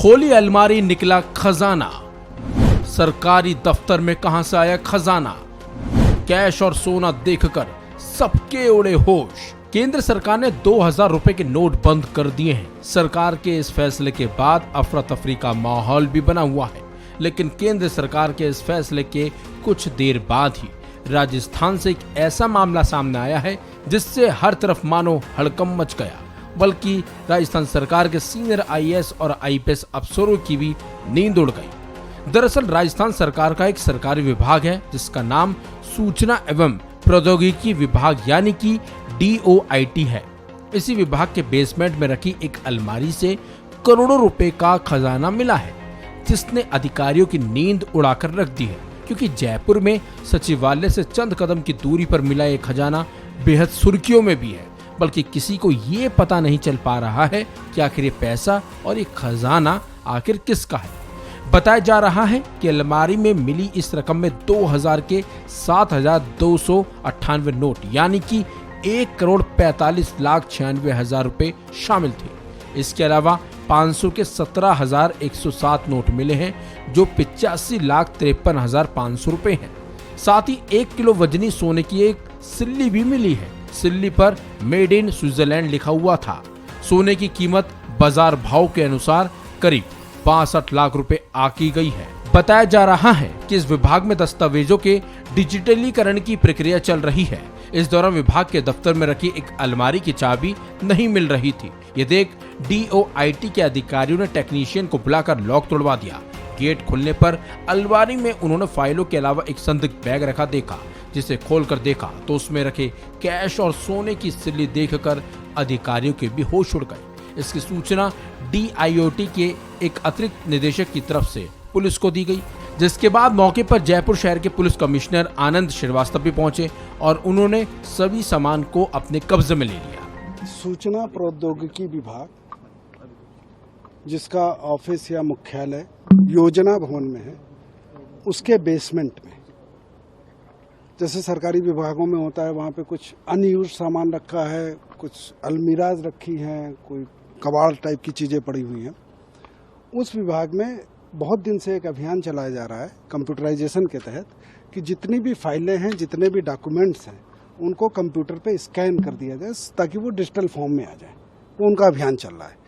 खोली अलमारी, निकला खजाना। सरकारी दफ्तर में कहां से आया खजाना? कैश और सोना देखकर सबके उड़े होश। केंद्र सरकार ने 2000 रुपए के नोट बंद कर दिए हैं। सरकार के इस फैसले के बाद अफरा तफरी का माहौल भी बना हुआ है, लेकिन केंद्र सरकार के इस फैसले के कुछ देर बाद ही राजस्थान से एक ऐसा मामला सामने आया है जिससे हर तरफ मानो हड़कंप मच गया, बल्कि राजस्थान सरकार के सीनियर आईएएस और आईपीएस अफसरों की भी नींद उड़ गई। दरअसल राजस्थान सरकार का एक सरकारी विभाग है जिसका नाम सूचना एवं प्रौद्योगिकी विभाग यानी कि DOIT है। इसी विभाग के बेसमेंट में रखी एक अलमारी से करोड़ों रुपए का खजाना मिला है, जिसने अधिकारियों की नींद उड़ाकर रख दी है। क्योंकि जयपुर में सचिवालय से चंद कदम की दूरी पर मिला ये खजाना बेहद सुर्खियों में भी है, बल्कि किसी को ये पता नहीं चल पा रहा है कि आखिर ये पैसा और ये खजाना आखिर किसका है। बताया जा रहा है कि अलमारी में मिली इस रकम में 2000 के 7298 नोट यानी कि 1,45,96,000 रुपए शामिल थे। इसके अलावा 500 के 17,107 नोट मिले हैं जो 85,53,500 रुपए हैं। साथ ही 1 किलो वजनी सोने की एक सिल्ली भी मिली है। सिल्ली पर मेड इन स्विट्जरलैंड लिखा हुआ था। सोने की कीमत बाजार भाव के अनुसार करीब 62 लाख रुपए आकी गई है। बताया जा रहा है कि इस विभाग में दस्तावेजों के डिजिटलीकरण की प्रक्रिया चल रही है। इस दौरान विभाग के दफ्तर में रखी एक अलमारी की चाबी नहीं मिल रही थी। ये देख DOIT के अधिकारियों ने टेक्नीशियन को बुलाकर लॉक तोड़वा दिया। गेट खुलने पर अलमारी में उन्होंने फाइलों के अलावा एक संदिग्ध बैग रखा देखा, जिसे खोलकर देखा तो उसमें रखे कैश और सोने की सिल्ली देखकर अधिकारियों के भी होश उड़ गए। इसकी सूचना DIOT के एक अतिरिक्त निदेशक की तरफ से पुलिस को दी गई, जिसके बाद मौके पर जयपुर शहर के पुलिस कमिश्नर आनंद श्रीवास्तव भी पहुंचे और उन्होंने सभी सामान को अपने कब्जे में ले लिया। सूचना प्रौद्योगिकी विभाग, जिसका ऑफिस या मुख्यालय योजना भवन में है, उसके बेसमेंट में, जैसे सरकारी विभागों में होता है, वहाँ पे कुछ अनयूज सामान रखा है, कुछ अलमीराज रखी हैं, कोई कबाड़ टाइप की चीजें पड़ी हुई हैं। उस विभाग में बहुत दिन से एक अभियान चलाया जा रहा है कंप्यूटराइजेशन के तहत कि जितनी भी फाइलें हैं, जितने भी डॉक्यूमेंट्स हैं, उनको कंप्यूटर पे स्कैन कर दिया जाए ताकि वो डिजिटल फॉर्म में आ जाए। वो उनका अभियान चल रहा है।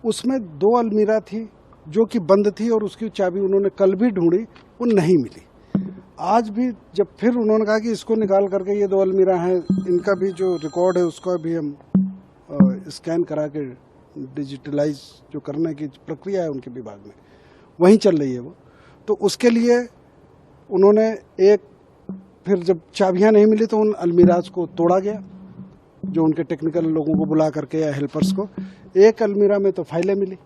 उसमें 2 अलमीरा थी जो कि बंद थी और उसकी चाबी उन्होंने कल भी ढूंढी, वो नहीं मिली। आज भी जब फिर उन्होंने कहा कि इसको निकाल करके ये 2 अलमीरा हैं, इनका भी जो रिकॉर्ड है उसका भी हम स्कैन करा के डिजिटलाइज जो करने की प्रक्रिया है उनके विभाग में वहीं चल रही है वो। तो उसके लिए उन्होंने फिर जब चाबियां नहीं मिली तो उन अलमीराज को तोड़ा गया, जो उनके टेक्निकल लोगों को बुला करके या हेल्पर्स को। एक अलमीरा में तो फाइलें मिली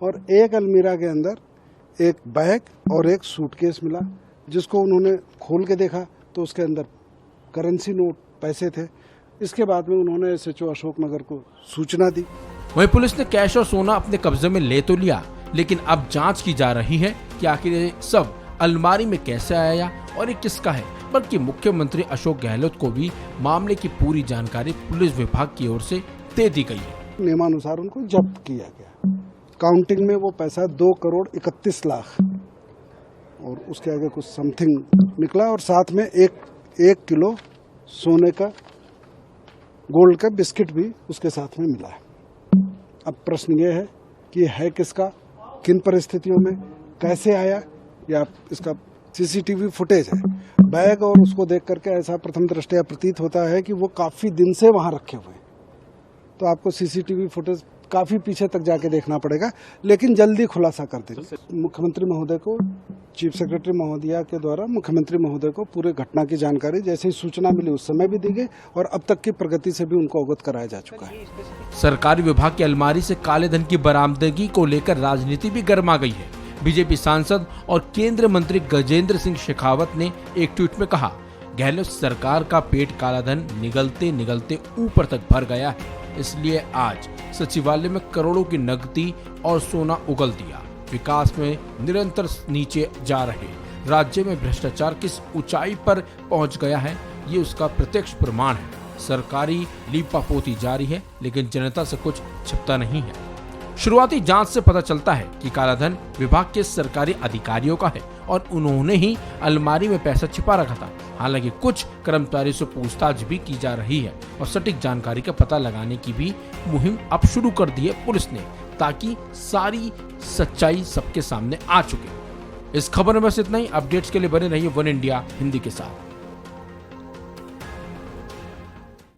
और एक अलमीरा के अंदर एक बैग और एक सूटकेस मिला, जिसको उन्होंने खोल के देखा तो उसके अंदर करेंसी नोट, पैसे थे। इसके बाद में उन्होंने SHO अशोकनगर को सूचना दी। वहीं पुलिस ने कैश और सोना अपने कब्जे में ले तो लिया, लेकिन अब जांच की जा रही है कि आखिर ये सब अलमारी में कैसे आया और ये किसका है। बल्कि मुख्यमंत्री अशोक गहलोत को भी मामले की पूरी जानकारी पुलिस विभाग की ओर से दे दी गई है। नियमानुसार उनको जब्त किया गया। काउंटिंग में वो पैसा 2,31,00,000 और उसके आगे कुछ समथिंग निकला और साथ में एक किलो सोने का गोल्ड का बिस्किट भी उसके साथ में मिला है। अब प्रश्न ये है कि है किसका, किन परिस्थितियों में, कैसे आया, या इसका CCTV फुटेज है। बैग और उसको देख करके ऐसा प्रथम दृष्टया प्रतीत होता है कि वो काफी दिन से वहां रखे हुए हैं। तो आपको CCTV फुटेज काफी पीछे तक जाके देखना पड़ेगा, लेकिन जल्दी खुलासा कर देंगे। मुख्यमंत्री महोदय को, चीफ सेक्रेटरी महोदया के द्वारा मुख्यमंत्री महोदय को पूरे घटना की जानकारी जैसे ही सूचना मिली उस समय भी दी गई और अब तक की प्रगति से भी उनको अवगत कराया जा चुका है। सरकारी विभाग की अलमारी से काले धन की बरामदगी को लेकर राजनीति भी गर्मा गई है। बीजेपी सांसद और केंद्रीय मंत्री गजेंद्र सिंह शेखावत ने एक ट्वीट में कहा, गहलोत सरकार का पेट काला धन निगलते निगलते ऊपर तक भर गया है, इसलिए आज सचिवालय में करोड़ों की नकदी और सोना उगल दिया। विकास में निरंतर नीचे जा रहे राज्य में भ्रष्टाचार किस ऊंचाई पर पहुंच गया है, ये उसका प्रत्यक्ष प्रमाण है। सरकारी लीपापोती जारी है, लेकिन जनता से कुछ छिपता नहीं है। शुरुआती जांच से पता चलता है कि कालाधन विभाग के सरकारी अधिकारियों का है और उन्होंने ही अलमारी में पैसा छिपा रखा था। हालांकि कुछ कर्मचारियों से पूछताछ भी की जा रही है और सटीक जानकारी का पता लगाने की भी मुहिम अब शुरू कर दी है पुलिस ने, ताकि सारी सच्चाई सबके सामने आ चुके। इस खबर में बस इतना ही। अपडेट्स के लिए बने रहिए वन इंडिया हिंदी के साथ।